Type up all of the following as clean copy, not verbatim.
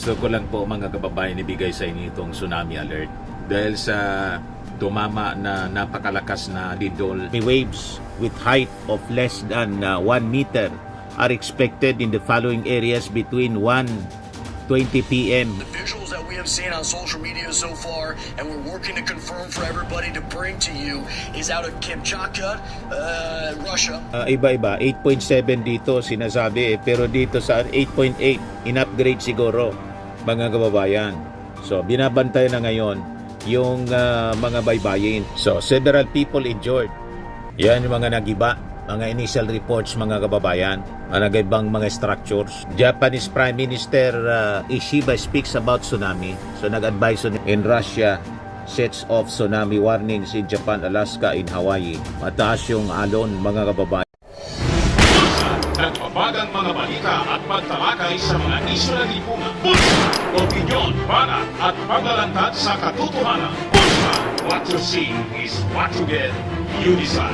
Gusto ko lang po mga kababayan ibigay sa inyo itong tsunami alert dahil sa tumama na napakalakas na lindol. Waves with height of less than 1 meter are expected in the following areas between 1:20 p.m. The visuals that we have seen on social media so far, and we're working to confirm for everybody to bring to you, is out of Kamchatka, Russia. Iba-iba, 8.7 dito sinasabi pero dito sa 8.8 in-upgrade siguro mga kababayan. So binabantay na ngayon yung mga baybayin. So several people injured. Yan yung mga nagiba, mga initial reports mga kababayan, nagaibang mga structures. Japanese Prime Minister Ishiba speaks about tsunami. So nag-advise in Russia sets off tsunami warnings in Japan, Alaska, in Hawaii. Mataas yung alon mga kababayan. Nagbabagang mga balita at pagtalakay sa mga isyu ng lipunan. Pulsa, opinyon, banat at paglalantad sa katotohanan. Pulsa, what you see is what you get. You decide.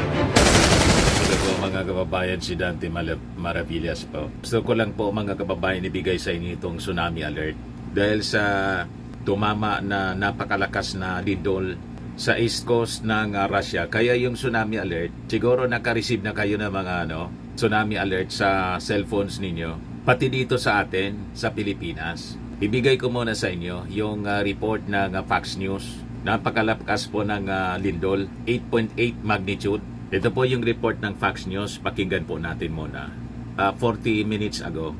Ito po mga kababayan, si Dante Maravillas po. Gusto ko lang po mga kababayan ibigay sa inyo itong tsunami alert dahil sa tumama na napakalakas na lindol sa east coast ng Russia. Kaya yung tsunami alert, siguro naka-receive na kayo ng mga tsunami alert sa cellphones ninyo. Pati dito sa atin, sa Pilipinas. Ibigay ko muna sa inyo yung report ng Fox News. Napakalakas po ng lindol, 8.8 magnitude. Ito po yung report ng Fox News. Pakinggan po natin muna. 40 minutes ago.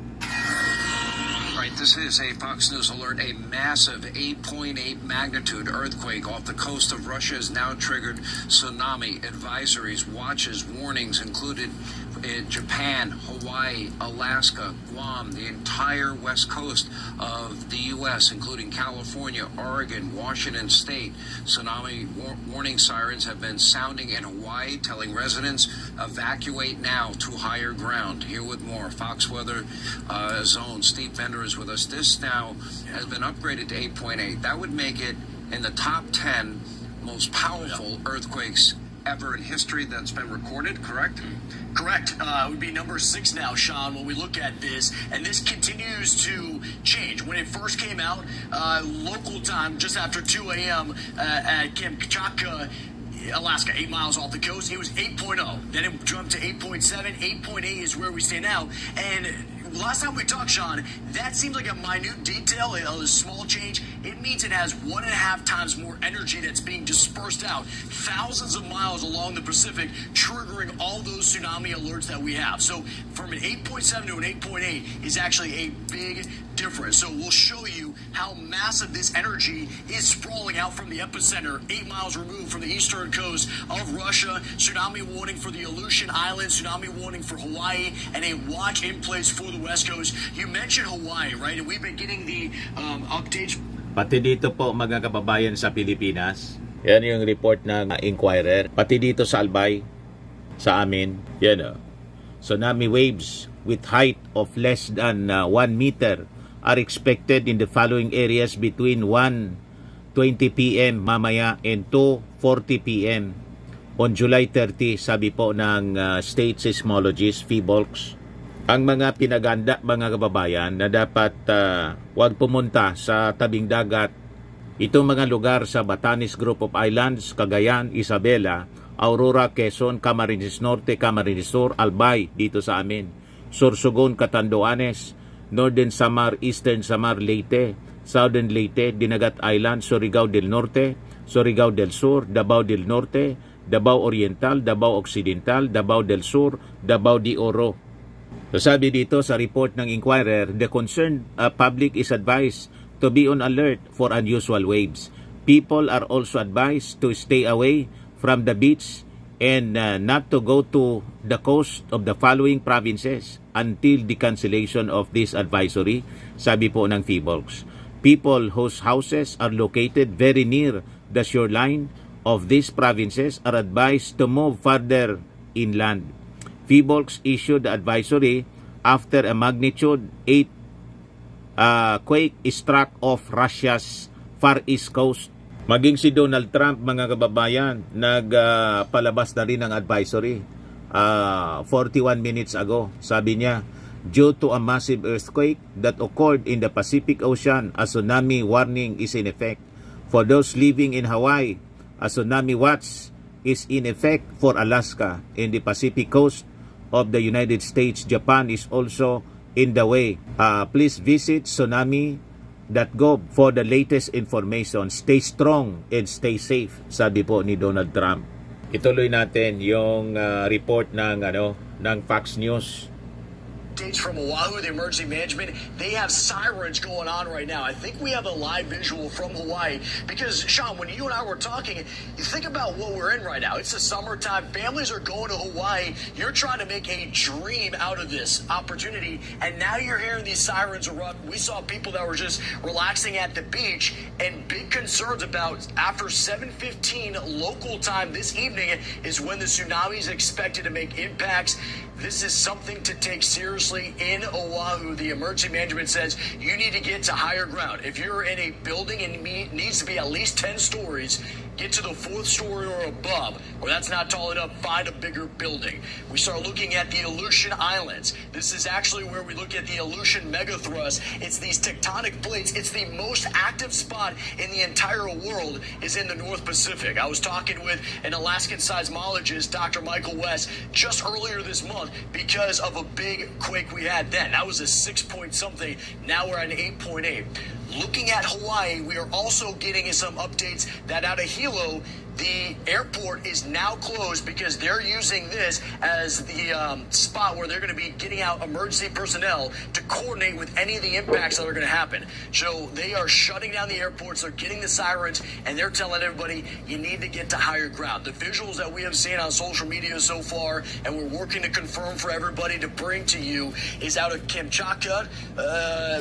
Right, this is a Fox News alert. A massive 8.8 magnitude earthquake off the coast of Russia has now triggered tsunami advisories, watches, warnings included in Japan, Hawaii, Alaska, Guam, the entire west coast of the U.S., including California, Oregon, Washington State. Tsunami warning sirens have been sounding in Hawaii, telling residents evacuate now to higher ground. Here with more, Fox Weather Zone, Steve Bender is with us. This now has been upgraded to 8.8. That would make it in the top 10 most powerful earthquakes ever in history that's been recorded, correct? Correct. It would be number 6 now, Sean, when we look at this. And this continues to change. When it first came out, local time, just after 2 a.m. At Kamchatka, Alaska, 8 miles off the coast, it was 8.0. Then it jumped to 8.7. 8.8 is where we stay now. And last time we talked, Sean, that seems like a minute detail, a small change. It means it has 1.5 times more energy that's being dispersed out thousands of miles along the Pacific, triggering all those tsunami alerts that we have. So from an 8.7 to an 8.8 is actually a big difference. So we'll show you how massive this energy is sprawling out from the epicenter, 8 miles removed from the eastern coast of Russia. Tsunami warning for the Aleutian Islands, tsunami warning for Hawaii, and a watch in place for the West Coast. You mentioned Hawaii, right? And we've been getting the updates. Pati dito po mga kababayan sa Pilipinas. Yan yung report ng Inquirer. Pati dito sa Albay, sa amin. Yan o. Tsunami waves with height of less than 1 meter are expected in the following areas between 1:20 p.m. mamaya and 2:40 p.m. on July 30, sabi po ng state seismologist PHIVOLCS. Ang mga pinaganda mga kababayan na dapat huwag pumunta sa tabing dagat. Itong mga lugar sa Batanes Group of Islands, Cagayan, Isabela, Aurora, Quezon, Camarines Norte, Camarines Sur, Albay dito sa amin. Sorsogon, Catanduanes, Northern Samar, Eastern Samar, Leyte, Southern Leyte, Dinagat Island, Surigao del Norte, Surigao del Sur, Davao del Norte, Davao Oriental, Davao Occidental, Davao del Sur, Davao de Oro. So sabi dito sa report ng Inquirer, the concerned public is advised to be on alert for unusual waves. People are also advised to stay away from the beach and not to go to the coast of the following provinces until the cancellation of this advisory, sabi po ng PHIVOLCS. People whose houses are located very near the shoreline of these provinces are advised to move further inland. PHIVOLCS issued the advisory after a magnitude 8 quake struck off Russia's far east coast. Maging si Donald Trump, mga kababayan, nagpalabas na rin ng advisory 41 minutes ago. Sabi niya, due to a massive earthquake that occurred in the Pacific Ocean. A tsunami warning is in effect. For those living in Hawaii, a tsunami watch is in effect for Alaska and the Pacific coast of the United States. Japan is also in the way. Please visit tsunami.gov for the latest information. Stay strong and stay safe, sabi po ni Donald Trump. Ituloy natin yung report ng Fox News. Updates from Oahu, the emergency management, they have sirens going on right now. I think we have a live visual from Hawaii because, Sean, when you and I were talking, you think about what we're in right now. It's the summertime. Families are going to Hawaii. You're trying to make a dream out of this opportunity, and now you're hearing these sirens erupt. We saw people that were just relaxing at the beach, and big concerns about after 7:15 local time this evening is when the tsunami is expected to make impacts. This is something to take seriously in Oahu. The emergency management says you need to get to higher ground. If you're in a building and it needs to be at least 10 stories, get to the 4th story or above, or that's not tall enough, find a bigger building. We start looking at the Aleutian Islands. This is actually where we look at the Aleutian megathrust. It's these tectonic plates. It's the most active spot in the entire world is in the North Pacific. I was talking with an Alaskan seismologist, Dr. Michael West, just earlier this month because of a big quake we had then. That was a 6 point something. Now we're at an 8.8. Looking at Hawaii, we are also getting some updates that out of Hilo, the airport is now closed because they're using this as the spot where they're going to be getting out emergency personnel to coordinate with any of the impacts that are going to happen. So they are shutting down the airports, they're getting the sirens, and they're telling everybody you need to get to higher ground. The visuals that we have seen on social media so far, and we're working to confirm for everybody to bring to you, is out of Kamchatka,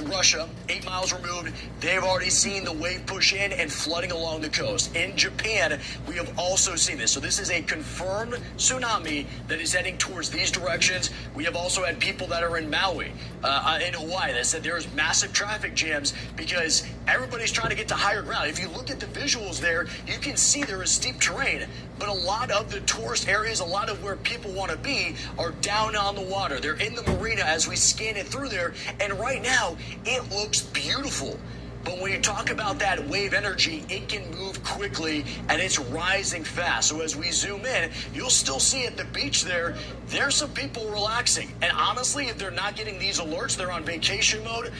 Russia, 8 miles removed. They've already seen the wave push in and flooding along the coast. In Japan, we have also seen this. So this is a confirmed tsunami that is heading towards these directions. We have also had people that are in Maui, in Hawaii, that said there's massive traffic jams because everybody's trying to get to higher ground. If you look at the visuals there, you can see there is steep terrain, but a lot of the tourist areas, a lot of where people want to be are down on the water. They're in the marina as we scan it through there, and right now it looks beautiful. But when you talk about that wave energy, it can move quickly and it's rising fast. So as we zoom in, you'll still see at the beach there's some people relaxing. And honestly, if they're not getting these alerts, they're on vacation mode.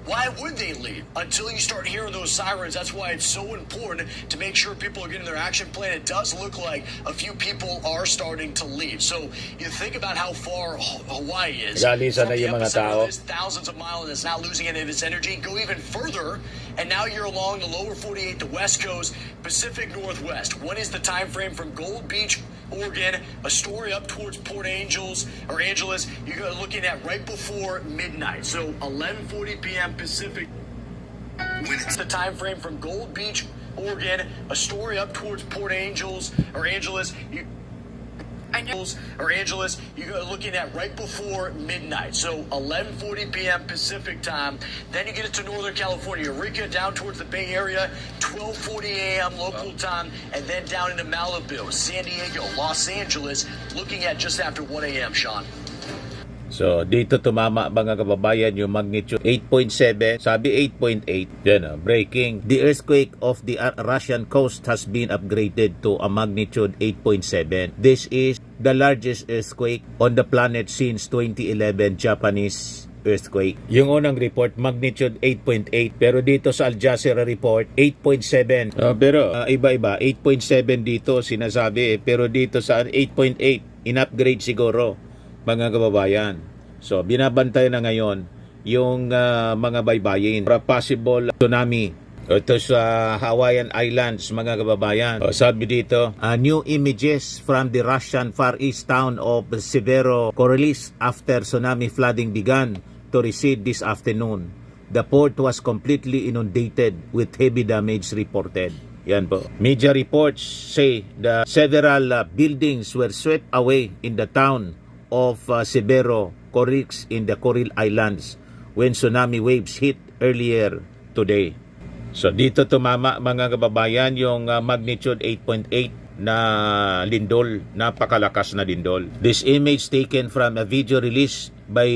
Why would they leave until you start hearing those sirens? That's why it's so important to make sure people are getting their action plan. It does look like a few people are starting to leave. So you think about how far Hawaii is. Nag-aalisa From na the yung mga epicenter tao. of this, thousands of miles, and it's not losing any of its energy. Go even further, and now you're along the lower 48, the West Coast, Pacific Northwest. What is the time frame from Gold Beach, Oregon, a story up towards Port Angeles, you're looking at right before midnight. So 11:40 p.m. Pacific. When it's the time frame from Gold Beach, Oregon, a story up towards Port Angeles, you're looking at right before midnight. So 11:40 p.m. Pacific time. Then you get it to Northern California, Eureka, down towards the Bay Area, 12:40 a.m. local time, and then down into Malibu, San Diego, Los Angeles, looking at just after 1 a.m., Sean. So, dito tumama mga kababayan yung magnitude 8.7, sabi 8.8. Yan, breaking. The earthquake of the Russian coast has been upgraded to a magnitude 8.7. This is the largest earthquake on the planet since 2011 Japanese earthquake. Yung unang report, magnitude 8.8. Pero dito sa Al Jazeera report, 8.7. Pero iba-iba, 8.7 dito sinasabi. Pero dito sa 8.8, in-upgrade siguro mga kababayan. So, binabantay na ngayon yung mga baybayin para possible tsunami. Ito sa Hawaiian Islands, mga kababayan. Sabi dito, new images from the Russian Far East town of Severo Korolis after tsunami flooding began to recede this afternoon. The port was completely inundated with heavy damage reported. Yan po. Media reports say that several buildings were swept away in the town of Severo Korolis in the Coral Islands when tsunami waves hit earlier today. So dito tumama mga kababayan yung magnitude 8.8 na lindol, napakalakas na lindol. This image taken from a video released by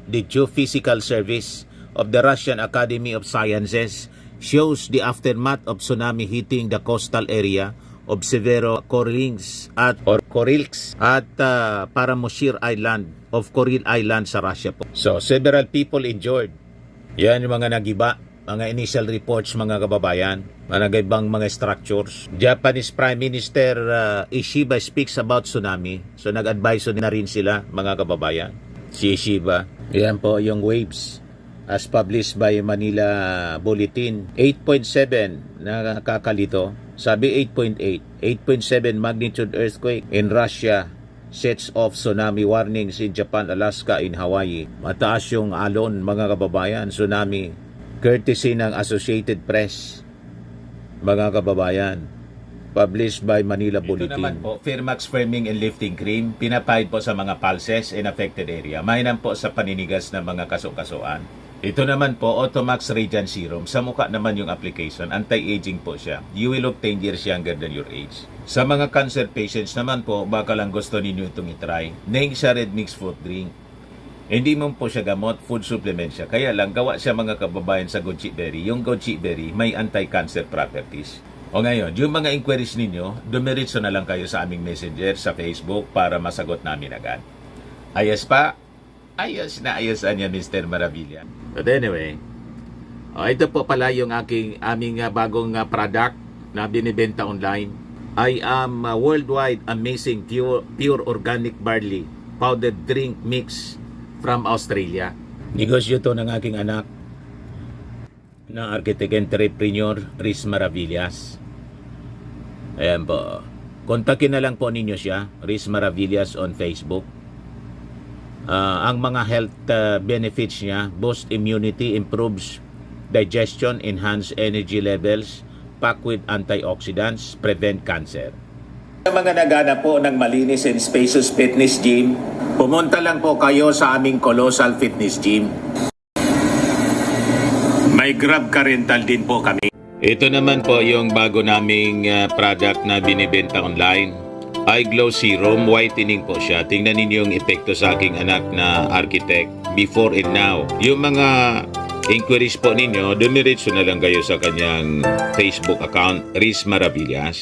the Geophysical Service of the Russian Academy of Sciences shows the aftermath of tsunami hitting the coastal area of Severokorilsk at Paramoshir Island of Kuril Island sa Russia po. So, several people injured. Yan yung mga nagiba, mga initial reports mga kababayan, mga ibang mga structures. Japanese Prime Minister Ishiba speaks about tsunami. So, nag-advise na rin sila mga kababayan. Si Ishiba. Yan po yung waves as published by Manila Bulletin. 8.7 na kakalito. Sabi 8.8. 8.7 magnitude earthquake in Russia sets off tsunami warnings in Japan, Alaska, in Hawaii. Mataas yung alon mga kababayan. Tsunami. Courtesy ng Associated Press. Mga kababayan. Published by Manila Bulletin. Ito naman po, Firmax Firming and Lifting Cream, pinapahid po sa mga pulses in affected area. Mainam po sa paninigas ng mga kaso-kasuan. Ito naman po, Automax Radiant Serum. Sa mukha naman yung application, anti-aging po siya. You will look 10 years younger than your age. Sa mga cancer patients naman po, baka lang gusto ninyo itong itry. Neng siya red mixed fruit drink. Hindi mo po siya gamot, food supplement siya. Kaya lang, gawa siya mga kababayan sa goji berry. Yung goji berry, may anti-cancer properties. O ngayon, yung mga inquiries ninyo, dumiritso na lang kayo sa aming messenger sa Facebook para masagot namin agad. Ayos pa? Ayos na ayosan niya, Mr. Maravilla. But anyway, ito po pala yung aming bagong product na binibenta online. I am worldwide amazing pure organic barley powdered drink mix from Australia. Negosyo to ng aking anak na architect entrepreneur Riz Maravillas. Ayan po. Kontakin na lang po ninyo siya, Riz Maravillas on Facebook. Ang mga health benefits niya, boost immunity, improves digestion, enhance energy levels, packed with antioxidants, prevent cancer. Sa mga nagana po ng malinis and spacious fitness gym, pumunta lang po kayo sa aming Colossal Fitness Gym. May Grab car rental din po kami. Ito naman po yung bago naming product na binibenta online. Eye Glow Serum, whitening po siya. Tingnan ninyo yung epekto sa aking anak na architect before and now. Yung mga inquiries po ninyo, dumiretso na lang kayo sa kanyang Facebook account, Riz Maravillas.